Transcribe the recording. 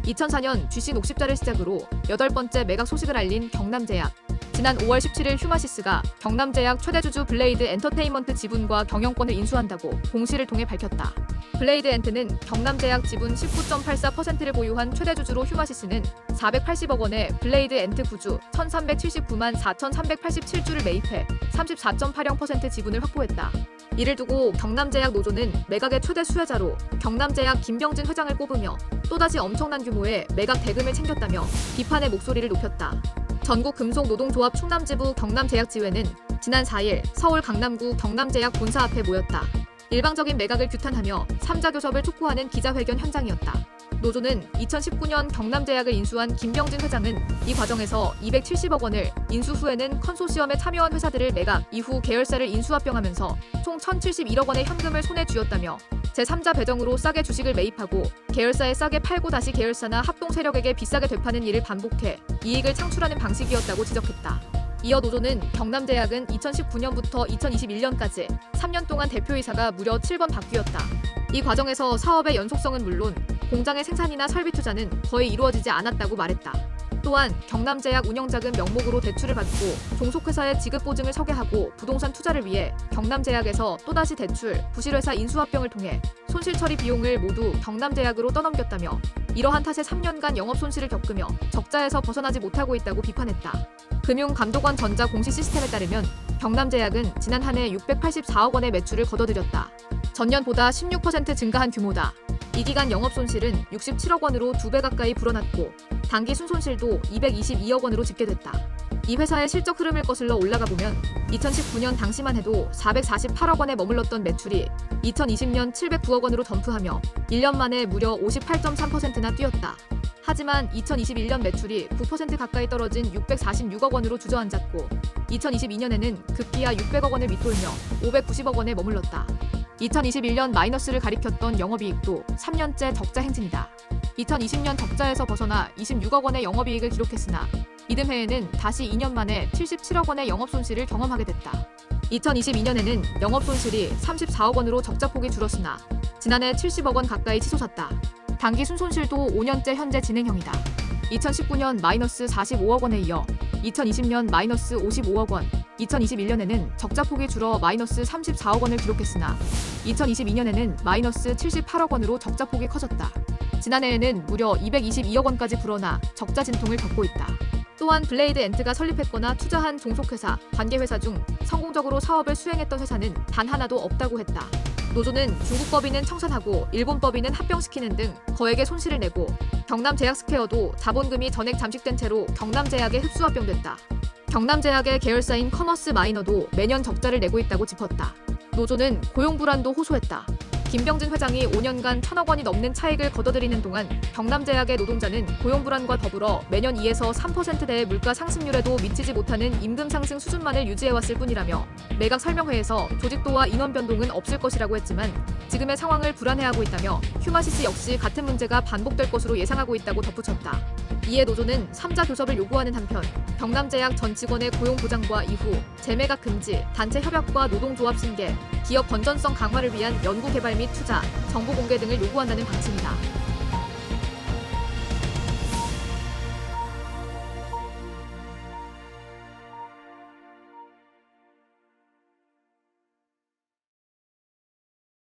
2004년 GC 녹십자를 시작으로 8번째 매각 소식을 알린 경남제약. 지난 5월 17일 휴마시스가 경남제약 최대주주 블레이드 엔터테인먼트 지분과 경영권을 인수한다고 공시를 통해 밝혔다. 블레이드 엔트는 경남제약 지분 19.84%를 보유한 최대주주로 휴마시스는 480억 원의 블레이드 엔트 구주 1379만 4,387주를 매입해 34.80% 지분을 확보했다. 이를 두고 경남제약 노조는 매각의 최대 수혜자로 경남제약 김병진 회장을 꼽으며 또다시 엄청난 규모의 매각 대금을 챙겼다며 비판의 목소리를 높였다. 전국금속노동조합 충남지부 경남제약지회는 지난 4일 서울 강남구 경남제약 본사 앞에 모였다. 일방적인 매각을 규탄하며 3자 교섭을 촉구하는 기자회견 현장이었다. 노조는 2019년 경남제약을 인수한 김병진 회장은 이 과정에서 270억 원을 인수 후에는 컨소시엄에 참여한 회사들을 매각, 이후 계열사를 인수합병하면서 총 1,071억 원의 현금을 손에 쥐었다며 제3자 배정으로 싸게 주식을 매입하고 계열사에 싸게 팔고 다시 계열사나 합동 세력에게 비싸게 되파는 일을 반복해 이익을 창출하는 방식이었다고 지적했다. 이어 노조는 경남제약은 2019년부터 2021년까지 3년 동안 대표이사가 무려 7번 바뀌었다. 이 과정에서 사업의 연속성은 물론 공장의 생산이나 설비 투자는 거의 이루어지지 않았다고 말했다. 또한 경남제약 운영자금 명목으로 대출을 받고 종속회사의 지급보증을 서게하고 부동산 투자를 위해 경남제약에서 또다시 대출, 부실회사 인수합병을 통해 손실처리 비용을 모두 경남제약으로 떠넘겼다며 이러한 탓에 3년간 영업손실을 겪으며 적자에서 벗어나지 못하고 있다고 비판했다. 금융감독원 전자 공시 시스템에 따르면 경남제약은 지난 한 해 684억 원의 매출을 거둬들였다. 전년보다 16% 증가한 규모다. 이 기간 영업손실은 67억 원으로 2배 가까이 불어났고 단기 순손실도 222억 원으로 집계됐다. 이 회사의 실적 흐름을 거슬러 올라가 보면 2019년 당시만 해도 448억 원에 머물렀던 매출이 2020년 709억 원으로 덤프하며 1년 만에 무려 58.3%나 뛰었다. 하지만 2021년 매출이 9% 가까이 떨어진 646억 원으로 주저앉았고 2022년에는 급기야 600억 원을 밑돌며 590억 원에 머물렀다. 2021년 마이너스를 가리켰던 영업이익도 3년째 적자 행진이다. 2020년 적자에서 벗어나 26억 원의 영업이익을 기록했으나 이듬해에는 다시 2년 만에 77억 원의 영업손실을 경험하게 됐다. 2022년에는 영업손실이 34억 원으로 적자폭이 줄었으나 지난해 70억 원 가까이 치솟았다. 단기 순손실도 5년째 현재 진행형이다. 2019년 마이너스 45억 원에 이어 2020년 마이너스 55억 원, 2021년에는 적자폭이 줄어 마이너스 34억 원을 기록했으나 2022년에는 마이너스 78억 원으로 적자폭이 커졌다. 지난해에는 무려 222억 원까지 불어나 적자 진통을 겪고 있다. 또한 블레이드 엔트가 설립했거나 투자한 종속회사, 관계회사 중 성공적으로 사업을 수행했던 회사는 단 하나도 없다고 했다. 노조는 중국 법인은 청산하고 일본 법인은 합병시키는 등 거액의 손실을 내고 경남제약스퀘어도 자본금이 전액 잠식된 채로 경남제약에 흡수합병됐다. 경남제약의 계열사인 커머스 마이너도 매년 적자를 내고 있다고 짚었다. 노조는 고용 불안도 호소했다. 김병진 회장이 5년간 1,000억 원이 넘는 차익을 거둬들이는 동안 경남제약의 노동자는 고용 불안과 더불어 매년 2에서 3%대의 물가 상승률에도 미치지 못하는 임금 상승 수준만을 유지해왔을 뿐이라며 매각 설명회에서 조직도와 인원 변동은 없을 것이라고 했지만 지금의 상황을 불안해하고 있다며 휴마시스 역시 같은 문제가 반복될 것으로 예상하고 있다고 덧붙였다. 이에 노조는 3자 교섭을 요구하는 한편 경남제약 전 직원의 고용 보장과 이후 재매각 금지, 단체 협약과 노동조합 신개, 기업 건전성 강화를 위한 연구 개발 및 투자, 정보 공개 등을 요구한다는 방침이다.